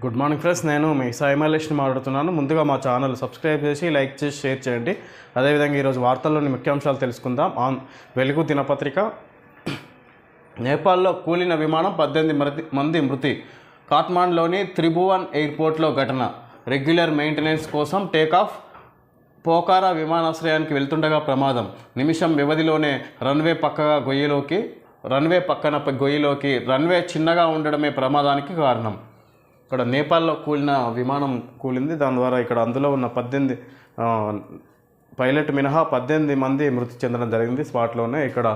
Good morning friends, నేను మీ సాయి మల్లేష్ని మాట్లాడుతున్నాను. ముందుగా మా ఛానల్ సబ్స్క్రైబ్ చేసి లైక్ చేసి షేర్ చేయండి. అదేవిధంగా ఈరోజు వార్తల్లోని ముఖ్యాంశాలు తెలుసుకుందాం. వెలుగు దినపత్రిక. నేపాల్లో కూలిన విమానం 18 మంది మృతి. కాఠ్మండ్లోని త్రిభువన్ ఎయిర్పోర్ట్లో ఘటన. రెగ్యులర్ మెయింటెనెన్స్ కోసం టేకాఫ్. పోఖారా విమానాశ్రయానికి వెళ్తుండగా ప్రమాదం. నిమిషం వ్యవధిలోనే రన్వే పక్కన గొయ్యిలోకి. రన్వే చిన్నగా ఉండడమే ప్రమాదానికి కారణం. ఇక్కడ నేపాల్లో కూలిన విమానం కూలింది. దాని ద్వారా ఇక్కడ అందులో ఉన్న 18 పైలట్ మినహా 18 మంది మృతి చెందడం జరిగింది స్పాట్లోనే. ఇక్కడ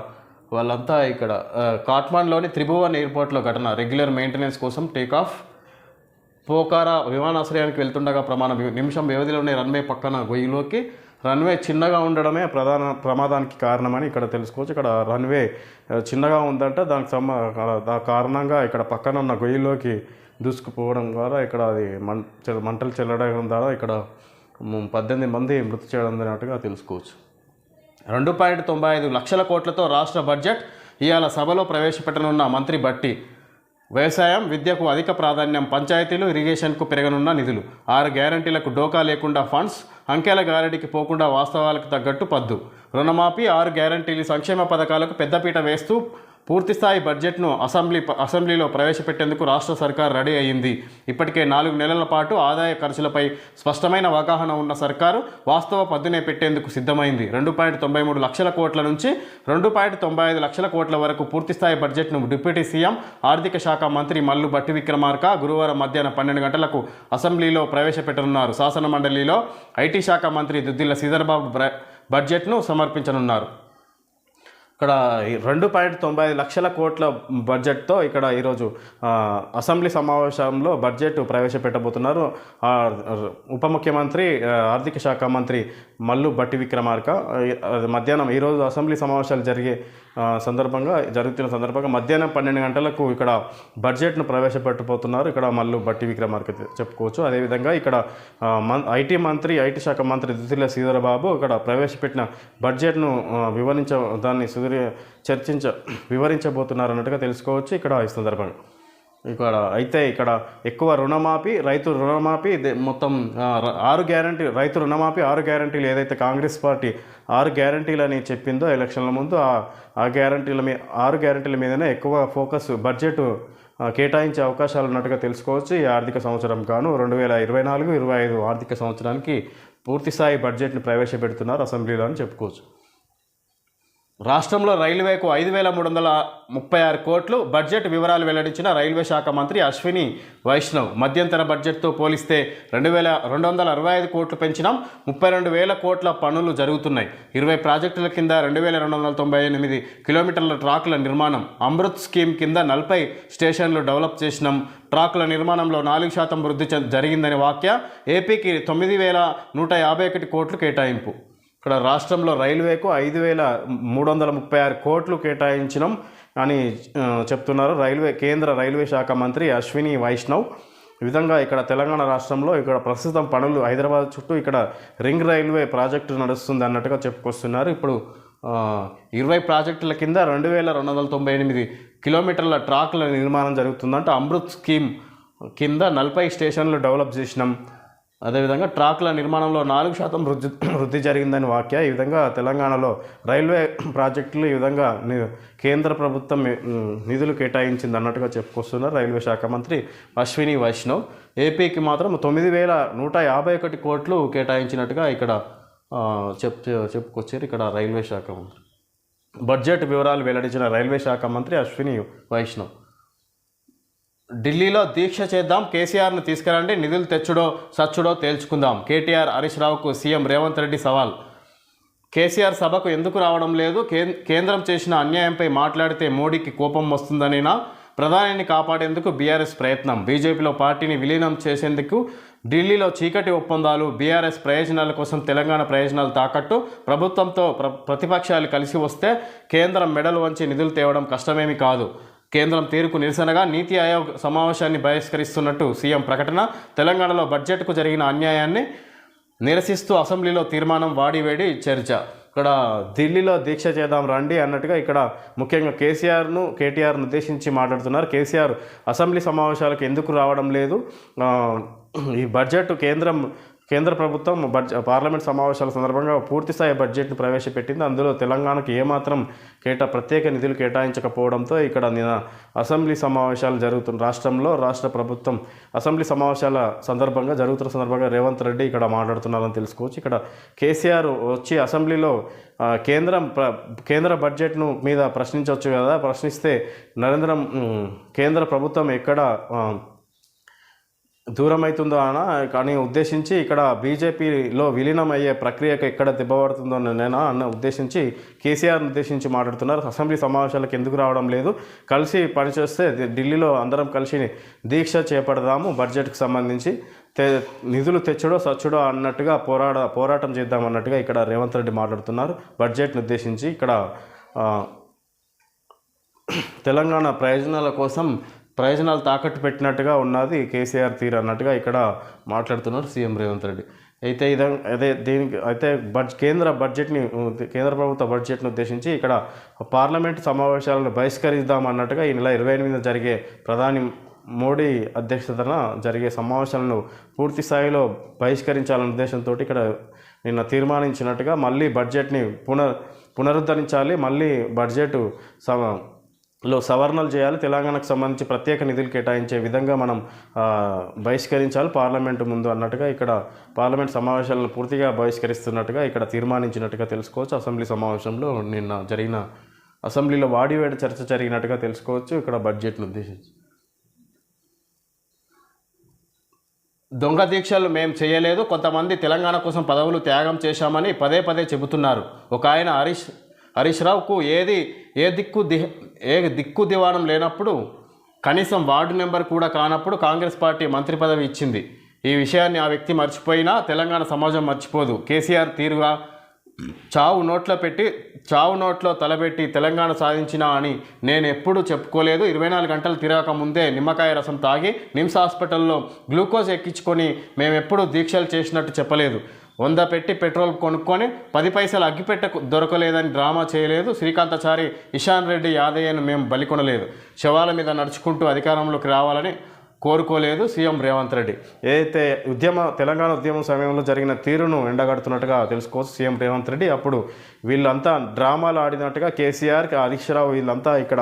వాళ్ళంతా ఇక్కడ కాఠ్మండ్లోని త్రిభువన్ ఎయిర్పోర్ట్లో ఘటన. రెగ్యులర్ మెయింటెనెన్స్ కోసం టేకాఫ్. పోఖారా విమానాశ్రయానికి వెళ్తుండగా ప్రమాదం. నిమిషం వ్యవధిలోనే రన్వే పక్కన గొయ్యిలోకి. రన్వే చిన్నగా ఉండడమే ప్రమాదానికి కారణమని ఇక్కడ తెలుసుకోవచ్చు. ఇక్కడ రన్వే చిన్నగా ఉందంటే దానికి కారణంగా ఇక్కడ పక్కన ఉన్న గొయ్యిలోకి దూసుకుపోవడం ద్వారా ఇక్కడ అది మంటలు చెల్లడం ద్వారా ఇక్కడ 18 మంది మృతి చేయడం జరిగినట్టుగా తెలుసుకోవచ్చు. 2.95 లక్షల కోట్లతో రాష్ట్ర బడ్జెట్ ఇవాళ సభలో ప్రవేశపెట్టనున్న మంత్రి భట్టి. వ్యవసాయం, విద్యకు అధిక ప్రాధాన్యం. పంచాయతీలు, ఇరిగేషన్కు పెరగనున్న నిధులు. 6 గ్యారంటీలకు డోకా లేకుండా ఫండ్స్. అంకెల గారడికి పోకుండా వాస్తవాలకు తగ్గట్టు పద్దు. రుణమాఫీ, 6 గ్యారంటీలు, సంక్షేమ పథకాలకు పెద్దపీట వేస్తూ పూర్తిస్థాయి బడ్జెట్ను అసెంబ్లీలో ప్రవేశపెట్టేందుకు రాష్ట్ర సర్కార్ రెడీ అయ్యింది. ఇప్పటికే 4 నెలల పాటు ఆదాయ ఖర్చులపై స్పష్టమైన అవగాహన ఉన్న సర్కారు వాస్తవ పద్దునే పెట్టేందుకు సిద్ధమైంది. 2.93 లక్షల కోట్ల నుంచి 2.95 లక్షల కోట్ల వరకు పూర్తిస్థాయి బడ్జెట్ను డిప్యూటీ సీఎం, ఆర్థిక శాఖ మంత్రి మల్లు భట్టి విక్రమార్క గురువారం మధ్యాహ్నం 12 గంటలకు అసెంబ్లీలో ప్రవేశపెట్టనున్నారు. శాసనమండలిలో ఐటీ శాఖ మంత్రి దుద్దిల్ల శ్రీధర్బాబు బడ్జెట్ను సమర్పించనున్నారు. ఇక్కడ 2.95 లక్షల కోట్ల బడ్జెట్తో ఇక్కడ ఈరోజు అసెంబ్లీ సమావేశంలో బడ్జెట్ ప్రవేశపెట్టబోతున్నారు. ఉప ముఖ్యమంత్రి, ఆర్థిక శాఖ మంత్రి మల్లు భట్టి విక్రమార్క మధ్యాహ్నం ఈరోజు అసెంబ్లీ సమావేశాలు జరుగుతున్న సందర్భంగా మధ్యాహ్నం 12 గంటలకు ఇక్కడ బడ్జెట్ను ప్రవేశపెట్టబోతున్నారు. ఇక్కడ మల్లు భట్టి విక్రమార్క చెప్పుకోవచ్చు. అదేవిధంగా ఇక్కడ ఐటీ శాఖ మంత్రి దుద్దిల్ల శ్రీధరబాబు ఇక్కడ ప్రవేశపెట్టిన బడ్జెట్ను వివరించబోతున్నారు అన్నట్టుగా తెలుసుకోవచ్చు. ఇక్కడ ఈ సందర్భంగా ఇక్కడ ఎక్కువ రుణమాఫీ, రైతు రుణమాఫీ మొత్తం 6 గ్యారంటీ, రైతు రుణమాఫీ 6 గ్యారంటీలు ఏదైతే కాంగ్రెస్ పార్టీ 6 గ్యారంటీలు అని చెప్పిందో ఎలక్షన్ల ముందు ఆ 6 గ్యారంటీల మీదనే ఎక్కువ ఫోకస్ బడ్జెట్ కేటాయించే అవకాశాలు ఉన్నట్టుగా తెలుసుకోవచ్చు. ఈ ఆర్థిక సంవత్సరం గాను 2024-25 ఆర్థిక సంవత్సరానికి పూర్తిస్థాయి బడ్జెట్ని ప్రవేశపెడుతున్నారు అసెంబ్లీలో అని చెప్పుకోవచ్చు. రాష్ట్రంలో రైల్వేకు 5,336 కోట్లు. బడ్జెట్ వివరాలు వెల్లడించిన రైల్వే శాఖ మంత్రి అశ్విని వైష్ణవ్. మధ్యంతర బడ్జెట్తో పోలిస్తే 2,265 కోట్లు పెంచినాం. 32,000 కోట్ల పనులు జరుగుతున్నాయి. 20 ప్రాజెక్టుల కింద 2,298 కిలోమీటర్ల ట్రాకుల నిర్మాణం. అమృత్ స్కీమ్ కింద 40 స్టేషన్లు డెవలప్ చేసినాం. ట్రాకుల నిర్మాణంలో 4% వృద్ధి జరిగిందని వాక్య. ఏపీకి 9,151 కోట్లు కేటాయింపు. ఇక్కడ రాష్ట్రంలో రైల్వేకు 5,336 కోట్లు కేటాయించినాం అని చెప్తున్నారు కేంద్ర రైల్వే శాఖ మంత్రి అశ్విని వైష్ణవ్. ఈ విధంగా ఇక్కడ తెలంగాణ రాష్ట్రంలో ఇక్కడ ప్రస్తుతం పనులు హైదరాబాద్ చుట్టూ ఇక్కడ రింగ్ రైల్వే ప్రాజెక్టు నడుస్తుంది అన్నట్టుగా చెప్పుకొస్తున్నారు. ఇప్పుడు 20 ప్రాజెక్టుల కింద 2,298 కిలోమీటర్ల ట్రాక్ల నిర్మాణం జరుగుతుందంటే అమృత్ స్కీమ్ కింద 40 స్టేషన్లు డెవలప్ చేసినాం. అదేవిధంగా ట్రాక్ల నిర్మాణంలో 4% వృద్ధి జరిగిందని వాక్య. ఈ విధంగా తెలంగాణలో రైల్వే ప్రాజెక్టులు ఈ విధంగా కేంద్ర ప్రభుత్వం నిధులు కేటాయించింది అన్నట్టుగా చెప్పుకొస్తున్నారు రైల్వే శాఖ మంత్రి అశ్విని వైష్ణవ్. ఏపీకి మాత్రం 9,151 కోట్లు కేటాయించినట్టుగా ఇక్కడ చెప్పుకొచ్చారు ఇక్కడ రైల్వే శాఖ మంత్రి. బడ్జెట్ వివరాలు వెల్లడించిన రైల్వే శాఖ మంత్రి అశ్విని వైష్ణవ్. ఢిల్లీలో దీక్ష చేద్దాం, కేసీఆర్ను తీసుకురండి, నిధులు తెచ్చుడో సచ్చుడో తేల్చుకుందాం. కేటీఆర్, హరీష్ రావుకు సీఎం రేవంత్ రెడ్డి సవాల్. కేసీఆర్ సభకు ఎందుకు రావడం లేదు? కేంద్రం చేసిన అన్యాయంపై మాట్లాడితే మోడీకి కోపం వస్తుందనేనా? ప్రధానిని కాపాడేందుకు బీఆర్ఎస్ ప్రయత్నం. బీజేపీలో పార్టీని విలీనం చేసేందుకు ఢిల్లీలో చీకటి ఒప్పందాలు. బీఆర్ఎస్ ప్రయోజనాల కోసం తెలంగాణ ప్రయోజనాలు తాకట్టు. ప్రభుత్వంతో ప్రతిపక్షాలు కలిసి వస్తే కేంద్రం మెడలు వంచి నిధులు తేవడం కష్టమేమీ కాదు. కేంద్రం తీరుకు నిరసనగా నీతి ఆయోగ్ సమావేశాన్ని బహిష్కరిస్తున్నట్టు సీఎం ప్రకటన. తెలంగాణలో బడ్జెట్కు జరిగిన అన్యాయాన్ని నిరసిస్తూ అసెంబ్లీలో తీర్మానం. వాడివేడి చర్చ. ఇక్కడ ఢిల్లీలో దీక్ష చేద్దాం రండి అన్నట్టుగా ఇక్కడ ముఖ్యంగా కేటీఆర్ను ఉద్దేశించి మాట్లాడుతున్నారు. కేసీఆర్ అసెంబ్లీ సమావేశాలకు ఎందుకు రావడం లేదు, ఈ బడ్జెట్ కేంద్ర ప్రభుత్వం పార్లమెంట్ సమావేశాల సందర్భంగా పూర్తిస్థాయి బడ్జెట్ను ప్రవేశపెట్టింది. అందులో తెలంగాణకు ఏమాత్రం ప్రత్యేక నిధులు కేటాయించకపోవడంతో ఇక్కడ నిన్న అసెంబ్లీ సమావేశాలు రాష్ట్రంలో రాష్ట్ర ప్రభుత్వం అసెంబ్లీ సమావేశాల జరుగుతున్న సందర్భంగా రేవంత్ రెడ్డి ఇక్కడ మాట్లాడుతున్నారని తెలుసుకోవచ్చు. ఇక్కడ కేసీఆర్ వచ్చి అసెంబ్లీలో కేంద్ర బడ్జెట్ను మీద ప్రశ్నించవచ్చు కదా, ప్రశ్నిస్తే కేంద్ర ప్రభుత్వం ఎక్కడ దూరమవుతుందో కానీ ఉద్దేశించి ఇక్కడ బీజేపీలో విలీనం అయ్యే ప్రక్రియకు ఎక్కడ దెబ్బపడుతుందో అన్న ఉద్దేశించి కేసీఆర్ను ఉద్దేశించి మాట్లాడుతున్నారు. అసెంబ్లీ సమావేశాలకు ఎందుకు రావడం లేదు, కలిసి పనిచేస్తే ఢిల్లీలో అందరం కలిసి దీక్ష చేపడదాము, బడ్జెట్కి సంబంధించి నిధులు తెచ్చుడో సచ్చుడో అన్నట్టుగా పోరాటం చేద్దామన్నట్టుగా ఇక్కడ రేవంత్ రెడ్డి మాట్లాడుతున్నారు. బడ్జెట్ను ఉద్దేశించి ఇక్కడ తెలంగాణ ప్రయోజనాలు తాకట్టు పెట్టినట్టుగా ఉన్నది కేసీఆర్ తీరు అన్నట్టుగా ఇక్కడ మాట్లాడుతున్నారు సీఎం రేవంత్ రెడ్డి. అయితే కేంద్ర ప్రభుత్వ బడ్జెట్ను ఉద్దేశించి ఇక్కడ పార్లమెంటు సమావేశాలను బహిష్కరిద్దాం అన్నట్టుగా ఈ నెల 28న జరిగే ప్రధాని మోడీ అధ్యక్షతన జరిగే సమావేశాలను పూర్తి స్థాయిలో బహిష్కరించాలనే ఉద్దేశంతో ఇక్కడ నిన్న తీర్మానించినట్టుగా మళ్ళీ బడ్జెట్ని పునరుద్ధరించాలి, మళ్ళీ లో సవరణలు చేయాలి, తెలంగాణకు సంబంధించి ప్రత్యేక నిధులు కేటాయించే విధంగా మనం బహిష్కరించాలి పార్లమెంటు ముందు అన్నట్టుగా ఇక్కడ పార్లమెంట్ సమావేశాలను పూర్తిగా బహిష్కరిస్తున్నట్టుగా ఇక్కడ తీర్మానించినట్టుగా తెలుసుకోవచ్చు. అసెంబ్లీ సమావేశంలో నిన్న అసెంబ్లీలో వాడివేడి చర్చ జరిగినట్టుగా తెలుసుకోవచ్చు. ఇక్కడ బడ్జెట్ను ఉద్దేశించి దొంగ దీక్షలు మేము చేయలేదు, కొంతమంది తెలంగాణ కోసం పదవులు త్యాగం చేశామని పదే చెబుతున్నారు. ఒక ఆయన హరీష్ రావుకు ఏ దిక్కు దివాణం లేనప్పుడు, కనీసం వార్డు మెంబర్ కూడా కానప్పుడు కాంగ్రెస్ పార్టీ మంత్రి పదవి ఇచ్చింది. ఈ విషయాన్ని ఆ వ్యక్తి మర్చిపోయినా తెలంగాణ సమాజం మర్చిపోదు. కేసీఆర్ తీరుగా చావు నోట్లో తలబెట్టి తెలంగాణ సాధించినా అని నేను ఎప్పుడూ చెప్పుకోలేదు. 24 గంటలు తిరగక ముందే నిమ్మకాయ రసం తాగి నిమ్స్ హాస్పిటల్లో గ్లూకోజ్ ఎక్కించుకొని మేమెప్పుడూ దీక్షలు చేసినట్టు చెప్పలేదు. 100 పెట్టి పెట్రోల్ కొనుక్కొని 10 పైసలు అగ్గిపెట్ట దొరకలేదని డ్రామా చేయలేదు. శ్రీకాంతాచారి, ఇషాన్ రెడ్డి, యాదయ్యను మేము బలికొనలేదు. శవాల మీద నడుచుకుంటూ అధికారంలోకి రావాలని కోరుకోలేదు సీఎం రేవంత్ రెడ్డి. ఏదైతే తెలంగాణ ఉద్యమం సమయంలో జరిగిన తీరును ఎండగడుతున్నట్టుగా తెలుసుకోవచ్చు సీఎం రేవంత్ రెడ్డి. అప్పుడు వీళ్ళంతా డ్రామాలు ఆడినట్టుగా కేసీఆర్, హరీష్ రావు వీళ్ళంతా ఇక్కడ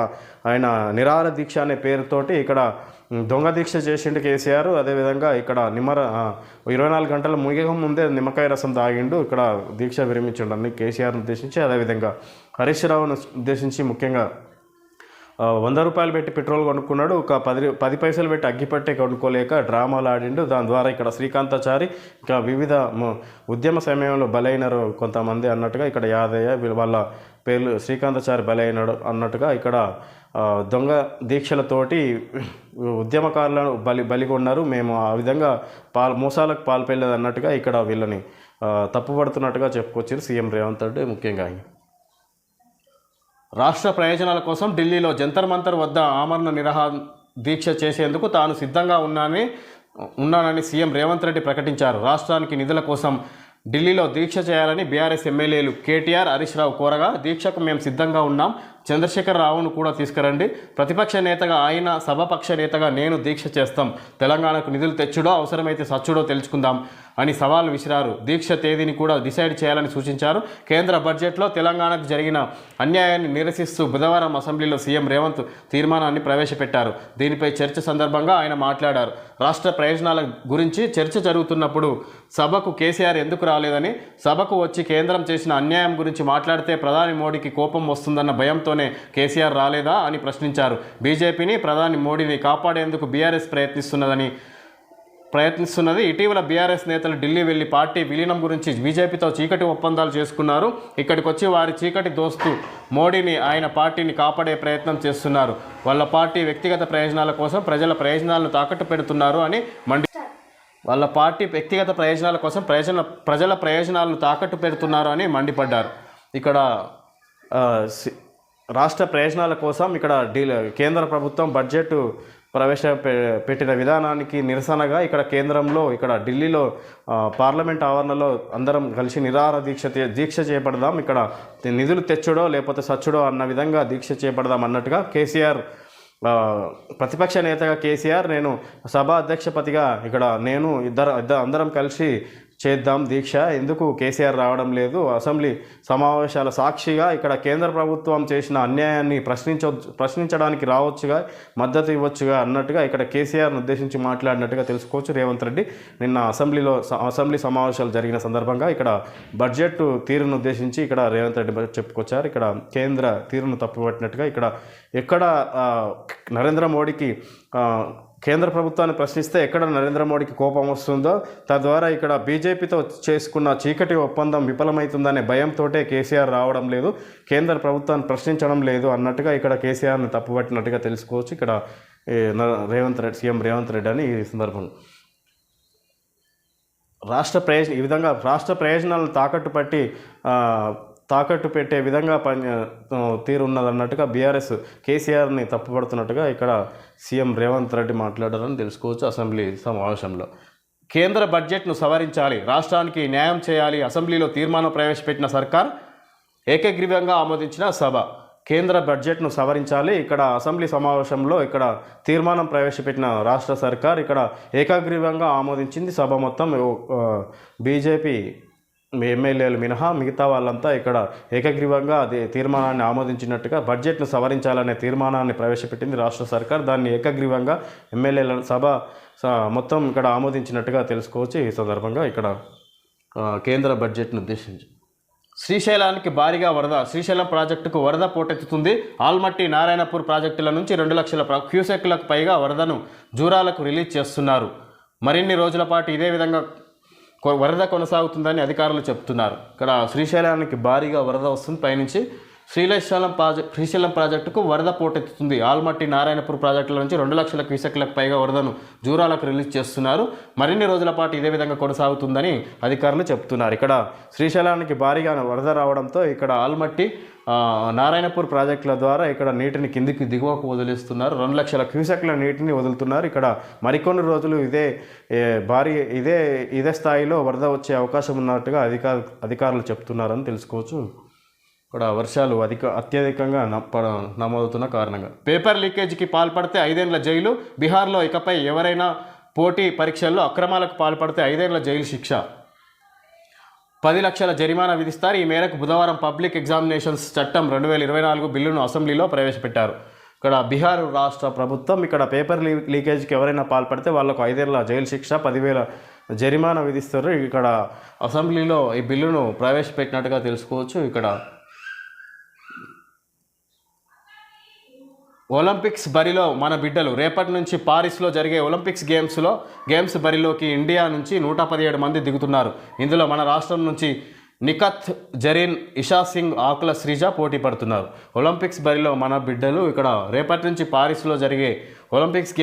ఆయన నిరాహార దీక్ష అనే పేరుతోటి ఇక్కడ దొంగ దీక్ష చేసిండు కేసీఆర్. అదేవిధంగా ఇక్కడ 24 గంటల ముగియక ముందే నిమ్మకాయ రసం తాగిండు, ఇక్కడ దీక్ష విరమించిండు అన్ని కేసీఆర్ను ఉద్దేశించి. అదేవిధంగా హరీష్ రావును ఉద్దేశించి ముఖ్యంగా 100 రూపాయలు పెట్టి పెట్రోల్ కొనుక్కున్నాడు, ఒక 10 పైసలు పెట్టి అగ్గిపెట్టే కొనుక్కోలేక డ్రామాలు ఆడిండు. దాని ద్వారా ఇక్కడ శ్రీకాంతాచారి ఇంకా వివిధ ఉద్యమ సమయంలో బలైనరు కొంతమంది అన్నట్టుగా ఇక్కడ యాదయ్య వాళ్ళ పేర్లు శ్రీకాంతాచారి బలైనడు అన్నట్టుగా ఇక్కడ దొంగ దీక్షలతోటి ఉద్యమకారులను బలిగొన్నారు. మేము ఆ విధంగా మోసాలకు పాల్పడలేదు అన్నట్టుగా ఇక్కడ వీళ్ళని తప్పుపడుతున్నట్టుగా చెప్పుకొచ్చారు సీఎం రేవంత్ రెడ్డి. ముఖ్యంగా రాష్ట్ర ప్రయోజనాల కోసం ఢిల్లీలో జంతర్ మంతర్ వద్ద ఆమరణ నిరాహార దీక్ష చేసేందుకు తాను సిద్ధంగా ఉన్నానని సీఎం రేవంత్ రెడ్డి ప్రకటించారు. రాష్ట్రానికి నిధుల కోసం ఢిల్లీలో దీక్ష చేయాలని బీఆర్ఎస్ ఎమ్మెల్యేలు కేటీఆర్, హరీష్ రావు కోరగా దీక్షకు మేము సిద్ధంగా ఉన్నాం, చంద్రశేఖర్ రావును కూడా తీసుకురండి, ప్రతిపక్ష నేతగా ఆయన, సభాపక్ష నేతగా నేను దీక్ష చేస్తాం, తెలంగాణకు నిధులు తెచ్చుడో అవసరమైతే సచ్చుడో తెలుసుకుందాం అని సవాల్ విసిరారు. దీక్ష తేదీని కూడా డిసైడ్ చేయాలని సూచించారు. కేంద్ర బడ్జెట్లో తెలంగాణకు జరిగిన అన్యాయాన్ని నిరసిస్తూ బుధవారం అసెంబ్లీలో సీఎం రేవంత్ తీర్మానాన్ని ప్రవేశపెట్టారు. దీనిపై చర్చ సందర్భంగా ఆయన మాట్లాడారు. రాష్ట్ర ప్రయోజనాల గురించి చర్చ జరుగుతున్నప్పుడు సభకు కేసీఆర్ ఎందుకు రాలేదని, సభకు వచ్చి కేంద్రం చేసిన అన్యాయం గురించి మాట్లాడితే ప్రధాని మోడీకి కోపం వస్తుందన్న భయంతోనే కేసీఆర్ రాలేదా అని ప్రశ్నించారు. బీజేపీని, ప్రధాని మోడీని కాపాడేందుకు బీఆర్ఎస్ ప్రయత్నిస్తున్నది. ఇటీవల బీఆర్ఎస్ నేతలు ఢిల్లీ వెళ్లి పార్టీ విలీనం గురించి బీజేపీతో చీకటి ఒప్పందాలు చేసుకున్నారు. ఇక్కడికి వచ్చి వారి చీకటి దోస్తు మోడీని, ఆయన పార్టీని కాపాడే ప్రయత్నం చేస్తున్నారు. వాళ్ళ పార్టీ వ్యక్తిగత ప్రయోజనాల కోసం ప్రజల ప్రయోజనాలను తాకట్టు పెడుతున్నారు అని వాళ్ళ పార్టీ వ్యక్తిగత ప్రయోజనాల కోసం ప్రజల ప్రయోజనాలను తాకట్టు పెడుతున్నారు అని మండిపడ్డారు. ఇక్కడ రాష్ట్ర ప్రయోజనాల కోసం ఇక్కడ కేంద్ర ప్రభుత్వం బడ్జెట్ పెట్టిన విధానానికి నిరసనగా ఇక్కడ కేంద్రంలో ఇక్కడ ఢిల్లీలో పార్లమెంట్ ఆవరణలో అందరం కలిసి దీక్ష చేపడదాం, ఇక్కడ నిధులు తెచ్చుడో లేకపోతే సచ్చుడో అన్న విధంగా దీక్ష చేపడదాం అన్నట్టుగా కేసీఆర్, ప్రతిపక్ష నేతగా కేసీఆర్, నేను సభ అధ్యక్షపతిగా ఇక్కడ నేను అందరం కలిసి చేద్దాం దీక్ష, ఎందుకు కేసీఆర్ రావడం లేదు, అసెంబ్లీ సమావేశాల సాక్షిగా ఇక్కడ కేంద్ర ప్రభుత్వం చేసిన అన్యాయాన్ని ప్రశ్నించడానికి రావచ్చుగా, మద్దతు ఇవ్వచ్చుగా అన్నట్టుగా ఇక్కడ కేసీఆర్ను ఉద్దేశించి మాట్లాడినట్టుగా తెలుసుకోవచ్చు. రేవంత్ రెడ్డి నిన్న అసెంబ్లీ సమావేశాలు జరిగిన సందర్భంగా ఇక్కడ బడ్జెట్ తీరును ఉద్దేశించి ఇక్కడ రేవంత్ రెడ్డి చెప్పుకొచ్చారు. ఇక్కడ కేంద్ర తీరును తప్పుపట్టినట్టుగా ఎక్కడ నరేంద్ర మోడీకి కేంద్ర ప్రభుత్వాన్ని ప్రశ్నిస్తే ఎక్కడ నరేంద్ర మోడీకి కోపం వస్తుందో, తద్వారా ఇక్కడ బీజేపీతో చేసుకున్న చీకటి ఒప్పందం విఫలమవుతుందనే భయంతో కేసీఆర్ రావడం లేదు, కేంద్ర ప్రభుత్వాన్ని ప్రశ్నించడం లేదు అన్నట్టుగా ఇక్కడ కేసీఆర్ని తప్పుపట్టినట్టుగా తెలుసుకోవచ్చు. ఇక్కడ సీఎం రేవంత్ రెడ్డి అని ఈ సందర్భంగా ఈ విధంగా రాష్ట్ర ప్రయోజనాలను తాకట్టు పెట్టే విధంగా తీరున్నదన్నట్టుగా బీఆర్ఎస్ కేసీఆర్ని తప్పుపడుతున్నట్టుగా ఇక్కడ సీఎం రేవంత్ రెడ్డి మాట్లాడారని తెలుసుకోవచ్చు. అసెంబ్లీ సమావేశంలో కేంద్ర బడ్జెట్ను సవరించాలి, రాష్ట్రానికి న్యాయం చేయాలి, అసెంబ్లీలో తీర్మానం ప్రవేశపెట్టిన సర్కార్ ఏకగ్రీవంగా ఆమోదించిన సభ. కేంద్ర బడ్జెట్ను సవరించాలి, ఇక్కడ అసెంబ్లీ సమావేశంలో ఇక్కడ తీర్మానం ప్రవేశపెట్టిన రాష్ట్ర సర్కార్ ఇక్కడ ఏకగ్రీవంగా ఆమోదించింది. సభ మొత్తం బీజేపీ ఎమ్మెల్యేలు మినహా మిగతా వాళ్ళంతా ఇక్కడ ఏకగ్రీవంగా తీర్మానాన్ని ఆమోదించినట్టుగా బడ్జెట్ను సవరించాలనే తీర్మానాన్ని ప్రవేశపెట్టింది రాష్ట్ర సర్కార్. దాన్ని ఏకగ్రీవంగా ఎమ్మెల్యేల సభ మొత్తం ఇక్కడ ఆమోదించినట్టుగా తెలుసుకోవచ్చు. ఈ సందర్భంగా ఇక్కడ కేంద్ర బడ్జెట్ను ఉద్దేశించి శ్రీశైలానికి భారీగా వరద, శ్రీశైలం ప్రాజెక్టుకు వరద పోటెత్తుతుంది. ఆల్మట్టి నారాయణపూర్ ప్రాజెక్టుల నుంచి 2 లక్షల క్యూసెక్లకు పైగా వరదను జూరాలకు రిలీజ్ చేస్తున్నారు. మరిన్ని రోజుల పాటు ఇదే విధంగా వరద కొనసాగుతుందని అధికారులు చెప్తున్నారు. ఇక్కడ శ్రీశైలానికి భారీగా వరద వస్తుంది, పైనుంచి శ్రీశైలం ప్రాజెక్టుకు వరద పోటెత్తుతుంది. ఆల్మట్టి నారాయణపూర్ ప్రాజెక్టుల నుంచి 2 లక్షల క్యూసెక్లకు పైగా వరదను జూరాలకు రిలీజ్ చేస్తున్నారు. మరిన్ని రోజుల పాటు ఇదే విధంగా కొనసాగుతుందని అధికారులు చెప్తున్నారు. ఇక్కడ శ్రీశైలానికి భారీగా వరద రావడంతో ఇక్కడ ఆల్మట్టి నారాయణపూర్ ప్రాజెక్టుల ద్వారా ఇక్కడ నీటిని కిందికి దిగువకు వదిలిస్తున్నారు. 2 లక్షల క్యూసెక్ల నీటిని వదులుతున్నారు. ఇక్కడ మరికొన్ని రోజులు ఇదే స్థాయిలో వరద వచ్చే అవకాశం ఉన్నట్టుగా అధికారులు చెప్తున్నారని తెలుసుకోవచ్చు. ఇక్కడ వర్షాలు అత్యధికంగా నమోదుతున్న కారణంగా పేపర్ లీకేజీకి పాల్పడితే 5 ఏళ్ల జైలు. బీహార్లో ఇకపై ఎవరైనా పోటీ పరీక్షల్లో అక్రమాలకు పాల్పడితే 5 ఏళ్ల జైలు శిక్ష, 10 లక్షల జరిమానా విధిస్తారు. ఈ మేరకు బుధవారం పబ్లిక్ ఎగ్జామినేషన్స్ చట్టం 2024 బిల్లును అసెంబ్లీలో ప్రవేశపెట్టారు. ఇక్కడ బీహార్ రాష్ట్ర ప్రభుత్వం ఇక్కడ పేపర్ లీకేజీకి ఎవరైనా పాల్పడితే వాళ్లకు 5 ఏళ్ల జైలు శిక్ష, 10,000 జరిమానా విధిస్తారు. ఇక్కడ అసెంబ్లీలో ఈ బిల్లును ప్రవేశపెట్టినట్టుగా తెలుసుకోవచ్చు. ఇక్కడ ఒలింపిక్స్ బరిలో మన బిడ్డలు, రేపటి నుంచి పారిస్లో జరిగే ఒలింపిక్స్ గేమ్స్ బరిలోకి ఇండియా నుంచి 117 మంది దిగుతున్నారు. ఇందులో మన రాష్ట్రం నుంచి నిఖత్ జరీన్, ఇషా సింగ్, ఆకుల శ్రీజ పోటీ పడుతున్నారు. ఒలింపిక్స్ బరిలో మన బిడ్డలు ఇక్కడ రేపటి నుంచి పారిస్లో జరిగే ఒలింపిక్స్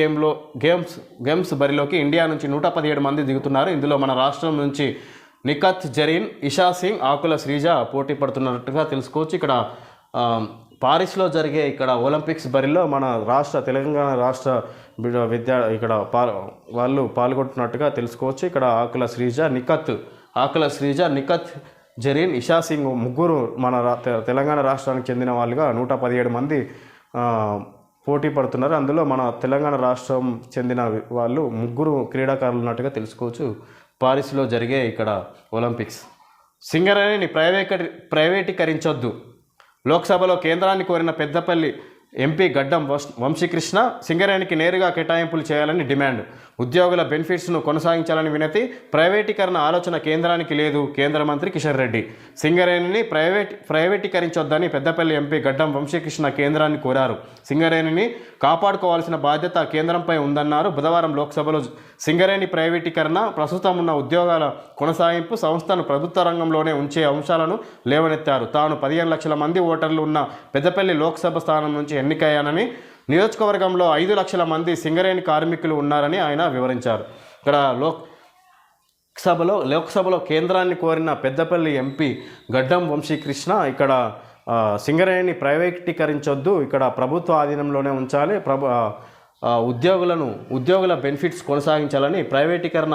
గేమ్స్ బరిలోకి ఇండియా నుంచి 117 మంది దిగుతున్నారు. ఇందులో మన రాష్ట్రం నుంచి నిఖత్ జరీన్, ఇషా సింగ్, ఆకుల శ్రీజ పోటీ పడుతున్నట్టుగా తెలుసుకోవచ్చు. ఇక్కడ పారిస్లో జరిగే ఇక్కడ ఒలింపిక్స్ బరిలో మన తెలంగాణ రాష్ట్ర వాళ్ళు పాల్గొంటున్నట్టుగా తెలుసుకోవచ్చు. ఇక్కడ ఆకుల శ్రీజ, నిఖత్ జరీన్, ఇషా సింగ్ ముగ్గురు మన తెలంగాణ రాష్ట్రానికి చెందిన వాళ్ళుగా 117 మంది పోటీ పడుతున్నారు. అందులో మన తెలంగాణ రాష్ట్రం చెందిన వాళ్ళు ముగ్గురు క్రీడాకారులు ఉన్నట్టుగా తెలుసుకోవచ్చు. పారిస్లో జరిగే ఇక్కడ ఒలింపిక్స్. సింగరేణిని ప్రైవేటీకరించొద్దు, లోక్సభలో కేంద్రాన్ని కోరిన పెద్దపల్లి ఎంపీ గడ్డం వంశీకృష్ణ. సింగరేణికి నేరుగా కేటాయింపులు చేయాలని డిమాండ్. ఉద్యోగుల బెనిఫిట్స్ను కొనసాగించాలని వినతి. ప్రైవేటీకరణ ఆలోచన కేంద్రానికి లేదు. కేంద్ర మంత్రి కిషన్ రెడ్డి. సింగరేణిని ప్రైవేటీకరించొద్దని పెద్దపల్లి ఎంపీ గడ్డం వంశీకృష్ణ కేంద్రాన్ని కోరారు. సింగరేణిని కాపాడుకోవాల్సిన బాధ్యత కేంద్రంపై ఉందన్నారు. బుధవారం లోక్సభలో సింగరేణి ప్రైవేటీకరణ, ప్రస్తుతం ఉన్న ఉద్యోగాల కొనసాగింపు, సంస్థను ప్రభుత్వ రంగంలోనే ఉంచే అంశాలను లేవనెత్తారు. తాను 15 లక్షల మంది ఓటర్లు ఉన్న పెద్దపల్లి లోక్సభ స్థానం నుంచి ఎన్నికయ్యానని, నియోజకవర్గంలో 5 లక్షల మంది సింగరేణి కార్మికులు ఉన్నారని ఆయన వివరించారు. ఇక్కడ లోక్సభలో కేంద్రాన్ని కోరిన పెద్దపల్లి ఎంపీ గడ్డం వంశీకృష్ణ ఇక్కడ సింగరేణిని ప్రైవేటీకరించొద్దు, ఇక్కడ ప్రభుత్వ ఆధీనంలోనే ఉంచాలి, ఉద్యోగుల బెనిఫిట్స్ కొనసాగించాలని ప్రైవేటీకరణ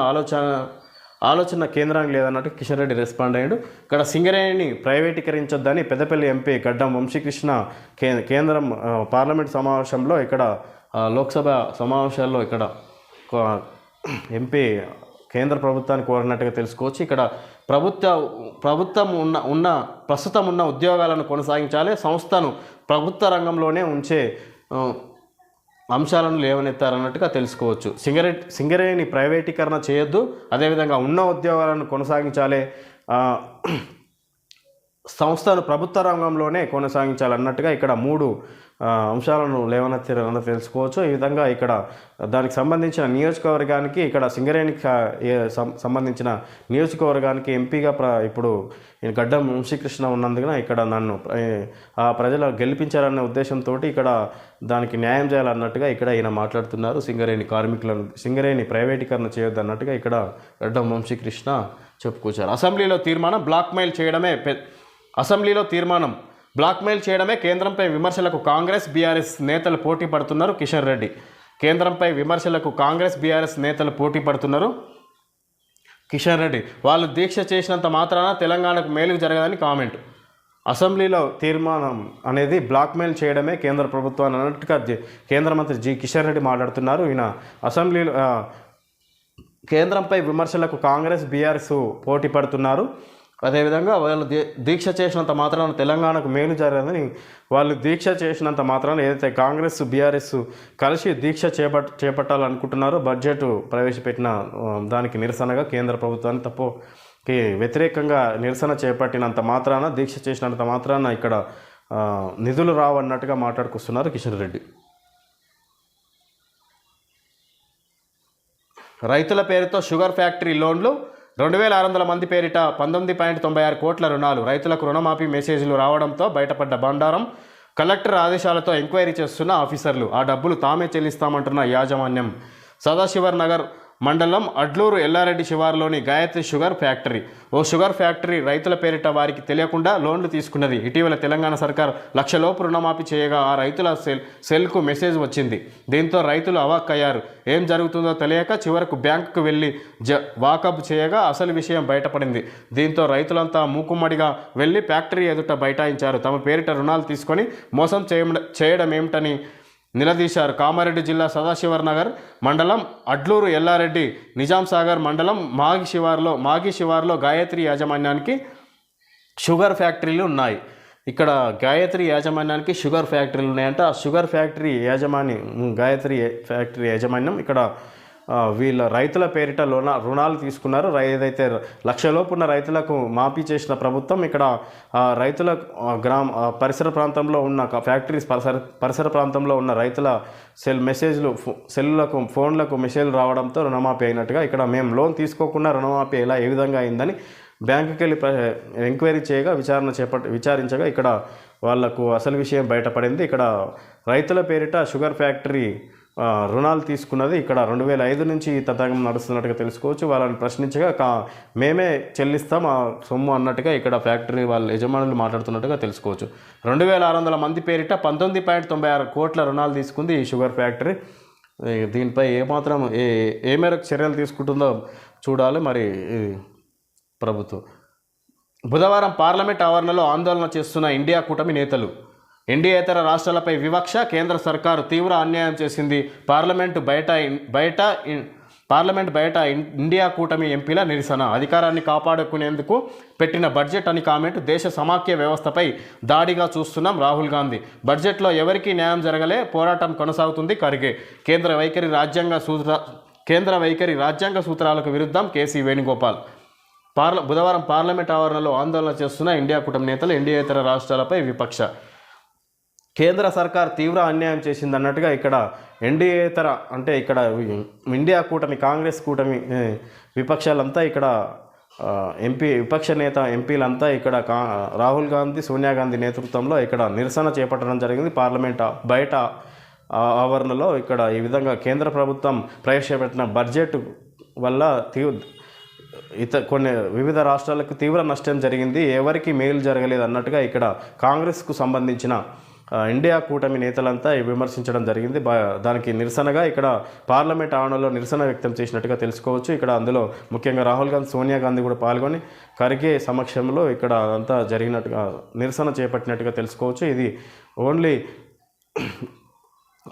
ఆలోచన కేంద్రానికి లేదన్నట్టు కిషన్ రెడ్డి రెస్పాండ్ అయ్యాడు. ఇక్కడ సింగరేణిని ప్రైవేటీకరించొద్దని పెద్దపల్లి ఎంపీ గడ్డం వంశీకృష్ణ కేంద్రం పార్లమెంట్ సమావేశంలో ఇక్కడ లోక్సభ సమావేశాల్లో ఇక్కడ ఎంపీ కేంద్ర ప్రభుత్వాన్ని కోరినట్టుగా తెలుసుకోవచ్చు. ఇక్కడ ప్రభుత్వం ప్రస్తుతం ఉన్న ఉద్యోగాలను కొనసాగించాలి, సంస్థను ప్రభుత్వ రంగంలోనే ఉంచే అంశాలను లేవనెత్తారన్నట్టుగా తెలుసుకోవచ్చు. సింగరేణి ప్రైవేటీకరణ చేయొద్దు, అదేవిధంగా ఉన్న ఉద్యోగాలను కొనసాగించాలి, సంస్థను ప్రభుత్వ రంగంలోనే కొనసాగించాలన్నట్టుగా ఇక్కడ 3 అంశాలను లేవనెత్తారని తెలుసుకోవచ్చు. ఈ విధంగా ఇక్కడ దానికి సంబంధించిన నియోజకవర్గానికి ఇక్కడ సింగరేణికి సంబంధించిన నియోజకవర్గానికి ఎంపీగా ఇప్పుడు గడ్డం వంశీకృష్ణ ఉన్నందున ఇక్కడ నన్ను ప్రజలు గెలిపించాలనే ఉద్దేశంతో ఇక్కడ దానికి న్యాయం చేయాలన్నట్టుగా ఇక్కడ ఈయన మాట్లాడుతున్నారు. సింగరేణి ప్రైవేటీకరణ చేయొద్దు అన్నట్టుగా ఇక్కడ గడ్డం వంశీకృష్ణ చెప్పుకొచ్చారు. అసెంబ్లీలో తీర్మానం బ్లాక్మెయిల్ చేయడమే కేంద్రంపై విమర్శలకు కాంగ్రెస్ బీఆర్ఎస్ నేతలు పోటీ పడుతున్నారు. కిషన్ రెడ్డి కేంద్రంపై విమర్శలకు కాంగ్రెస్ బీఆర్ఎస్ నేతలు పోటీ పడుతున్నారు. కిషన్ రెడ్డి వాళ్ళు దీక్ష చేసినంత మాత్రాన తెలంగాణకు మేలు జరగదని కామెంట్. అసెంబ్లీలో తీర్మానం అనేది బ్లాక్మెయిల్ చేయడమే కేంద్ర ప్రభుత్వాన్ని అన్నట్టుగా కేంద్ర మంత్రి కిషన్ రెడ్డి మాట్లాడుతున్నారు. ఈయన అసెంబ్లీలో కేంద్రంపై విమర్శలకు కాంగ్రెస్ బీఆర్ఎస్ పోటీ పడుతున్నారు. అదేవిధంగా వాళ్ళు దీక్ష చేసినంత మాత్రాన తెలంగాణకు మేలు జరగదని, వాళ్ళు దీక్ష చేసినంత మాత్రాన ఏదైతే కాంగ్రెస్ బీఆర్ఎస్ కలిసి దీక్ష చేపట్టాలనుకుంటున్నారో బడ్జెట్ ప్రవేశపెట్టిన దానికి నిరసనగా కేంద్ర ప్రభుత్వానికి వ్యతిరేకంగా నిరసన చేపట్టినంత మాత్రాన, దీక్ష చేసినంత మాత్రాన ఇక్కడ నిధులు రావన్నట్టుగా మాట్లాడుకొస్తున్నారు కిషన్ రెడ్డి. రైతుల పేరుతో షుగర్ ఫ్యాక్టరీ లోన్లు 2600 మంది పేరిట 19.96 కోట్ల రుణాలు. రైతులకు రుణమాఫీ మెసేజ్లు రావడంతో బయటపడ్డ బండారం. కలెక్టర్ ఆదేశాలతో ఎంక్వైరీ చేస్తున్న ఆఫీసర్లు. ఆ డబ్బులు తామే చెల్లిస్తామంటున్న యాజమాన్యం. సదాశివర్ నగర్ మండలం అడ్లూరు ఎల్లారెడ్డి శివారులోని గాయత్రి షుగర్ ఫ్యాక్టరీ. ఓ షుగర్ ఫ్యాక్టరీ రైతుల పేరిట వారికి తెలియకుండా లోన్లు తీసుకున్నది. ఇటీవల తెలంగాణ సర్కార్ 1 లక్షలోపు రుణమాఫీ చేయగా ఆ రైతుల సెల్కు మెసేజ్ వచ్చింది. దీంతో రైతులు అవాక్కయ్యారు. ఏం జరుగుతుందో తెలియక చివరకు బ్యాంకుకు వెళ్ళి వాకప్ చేయగా అసలు విషయం బయటపడింది. దీంతో రైతులంతా మూకుమ్మడిగా వెళ్ళి ఫ్యాక్టరీ ఎదుట బైఠాయించారు. తమ పేరిట రుణాలు తీసుకొని మోసం చేయడం ఏమిటని నిలదీశారు. కామారెడ్డి జిల్లా సదాశివర్ నగర్ మండలం అడ్లూరు ఎల్లారెడ్డి నిజాం సాగర్ మండలం మాగి శివార్లో గాయత్రి యాజమాన్యానికి షుగర్ ఫ్యాక్టరీలు ఉన్నాయి. ఇక్కడ గాయత్రి యాజమాన్యానికి షుగర్ ఫ్యాక్టరీలు ఉన్నాయంట. ఆ షుగర్ ఫ్యాక్టరీ గాయత్రి ఫ్యాక్టరీ యాజమాన్యం ఇక్కడ వీళ్ళ రైతుల పేరిట రుణాలు తీసుకున్నారు. ఏదైతే 1 లక్షలోపు ఉన్న రైతులకు మాఫీ చేసిన ప్రభుత్వం ఇక్కడ రైతుల పరిసర ప్రాంతంలో ఉన్న ఫ్యాక్టరీస్ పరిసర ప్రాంతంలో ఉన్న రైతుల ఫోన్లకు మెసేజ్లు రావడంతో రుణమాఫీ అయినట్టుగా ఇక్కడ మేము లోన్ తీసుకోకుండా రుణమాఫీ ఏ విధంగా అయిందని బ్యాంకుకి వెళ్ళి ఎంక్వైరీ చేయగా విచారించగా ఇక్కడ వాళ్లకు అసలు విషయం బయటపడింది. ఇక్కడ రైతుల పేరిట షుగర్ ఫ్యాక్టరీ రుణాలు తీసుకున్నది ఇక్కడ 2005 నుంచి ఈ తతంగం నడుస్తున్నట్టుగా తెలుసుకోవచ్చు. వాళ్ళని ప్రశ్నించగా మేమే చెల్లిస్తాం ఆ సొమ్ము అన్నట్టుగా ఇక్కడ ఫ్యాక్టరీ వాళ్ళ యజమానులు మాట్లాడుతున్నట్టుగా తెలుసుకోవచ్చు. 2600 మంది పేరిట 19.96 కోట్ల రుణాలు తీసుకుంది ఈ షుగర్ ఫ్యాక్టరీ. దీనిపై ఏమాత్రం ఏ మేరకు చర్యలు తీసుకుంటుందో చూడాలి మరి ప్రభుత్వం. బుధవారం పార్లమెంట్ ఆవరణలో ఆందోళన చేస్తున్న ఇండియా కూటమి నేతలు. ఎన్డీయేతర రాష్ట్రాలపై వివక్ష. కేంద్ర సర్కారు తీవ్ర అన్యాయం చేసింది. పార్లమెంట్ బయట ఇండియా కూటమి ఎంపీల నిరసన. అధికారాన్ని కాపాడుకునేందుకు పెట్టిన బడ్జెట్ అని కామెంట్. దేశ సమాఖ్య వ్యవస్థపై దాడిగా చూస్తున్నాం రాహుల్ గాంధీ. బడ్జెట్లో ఎవరికీ న్యాయం జరగలే, పోరాటం కొనసాగుతుంది ఖర్గే. కేంద్ర వైఖరి రాజ్యాంగ సూత్రాలకు విరుద్ధం కేసీ వేణుగోపాల్. బుధవారం పార్లమెంట్ ఆవరణలో ఆందోళన చేస్తున్న ఇండియా కూటమి నేతలు ఎన్డీయేతర రాష్ట్రాలపై విపక్ష. కేంద్ర సర్కార్ తీవ్ర అన్యాయం చేసింది అన్నట్టుగా ఇక్కడ ఎన్డీయేతర అంటే ఇక్కడ ఇండియా కూటమి కాంగ్రెస్ కూటమి విపక్షాలంతా ఇక్కడ విపక్ష నేత ఎంపీలంతా ఇక్కడ రాహుల్ గాంధీ సోనియా గాంధీ నేతృత్వంలో ఇక్కడ నిరసన చేపట్టడం జరిగింది. పార్లమెంట్ బయట ఆవరణలో ఇక్కడ ఈ విధంగా కేంద్ర ప్రభుత్వం ప్రవేశపెట్టిన బడ్జెట్ వల్ల కొన్ని వివిధ రాష్ట్రాలకు తీవ్ర నష్టం జరిగింది, ఎవరికి మేలు జరగలేదు అన్నట్టుగా ఇక్కడ కాంగ్రెస్కు సంబంధించిన ఇండియా కూటమి నేతలంతా విమర్శించడం జరిగింది. దానికి నిరసనగా ఇక్కడ పార్లమెంట్ ఆవరణలో నిరసన వ్యక్తం చేసినట్టుగా తెలుసుకోవచ్చు. ఇక్కడ అందులో ముఖ్యంగా రాహుల్ గాంధీ, సోనియా గాంధీ కూడా పాల్గొని ఖర్గే సమక్షంలో ఇక్కడ అంతా జరిగినట్టుగా నిరసన చేపట్టినట్టుగా తెలుసుకోవచ్చు. ఇది ఓన్లీ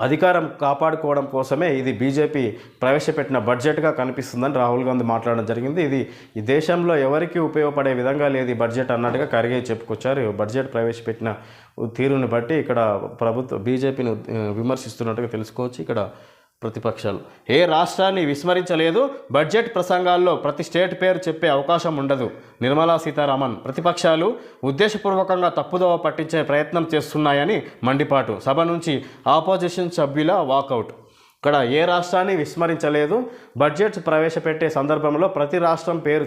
అధికారం కాపాడుకోవడం కోసమే ఇది బీజేపీ ప్రవేశపెట్టిన బడ్జెట్గా కనిపిస్తుందని రాహుల్ గాంధీ మాట్లాడడం జరిగింది. ఇది ఈ దేశంలో ఎవరికి ఉపయోగపడే విధంగా లేదు ఈ బడ్జెట్ అన్నట్టుగా ఖర్గే చెప్పుకొచ్చారు. బడ్జెట్ ప్రవేశపెట్టిన తీరుని బట్టి ఇక్కడ బీజేపీని విమర్శిస్తున్నట్టుగా తెలుసుకోవచ్చు. ఇక్కడ ప్రతిపక్షాలు ఏ రాష్ట్రాన్ని విస్మరించలేదు, బడ్జెట్ ప్రసంగాల్లో ప్రతి స్టేట్ పేరు చెప్పే అవకాశం ఉండదు. నిర్మలా సీతారామన్ ఉద్దేశపూర్వకంగా తప్పుదోవ పట్టించే ప్రయత్నం చేస్తున్నాయని మండిపాటు. సభ నుంచి ఆపోజిషన్ సభ్యుల వాకౌట్. ఇక్కడ ఏ రాష్ట్రాన్ని విస్మరించలేదు, బడ్జెట్ ప్రవేశపెట్టే సందర్భంలో ప్రతి రాష్ట్రం పేరు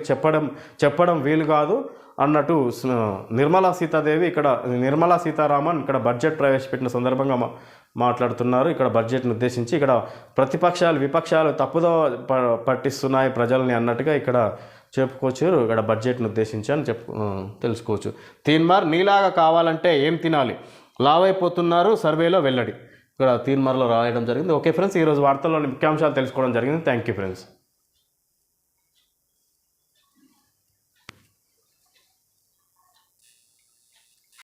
చెప్పడం వీలు కాదు అన్నట్టు నిర్మలా సీతారామన్ ఇక్కడ బడ్జెట్ ప్రవేశపెట్టిన సందర్భంగా మాట్లాడుతున్నారు. ఇక్కడ బడ్జెట్ను ఉద్దేశించి ఇక్కడ విపక్షాలు తప్పుదో పట్టిస్తున్నాయి ప్రజల్ని అన్నట్టుగా ఇక్కడ చెప్పుకోవచ్చు. ఇక్కడ బడ్జెట్ను ఉద్దేశించి అని తెలుసుకోవచ్చు. తీన్మార్ నీలాగా కావాలంటే ఏం తినాలి, లావైపోతున్నారు సర్వేలో వెల్లడి. ఇక్కడ తీన్మార్లో రాయడం జరిగింది. ఓకే ఫ్రెండ్స్, ఈరోజు వార్తల్లోని ముఖ్యాంశాలు తెలుసుకోవడం జరిగింది. Thank you friends.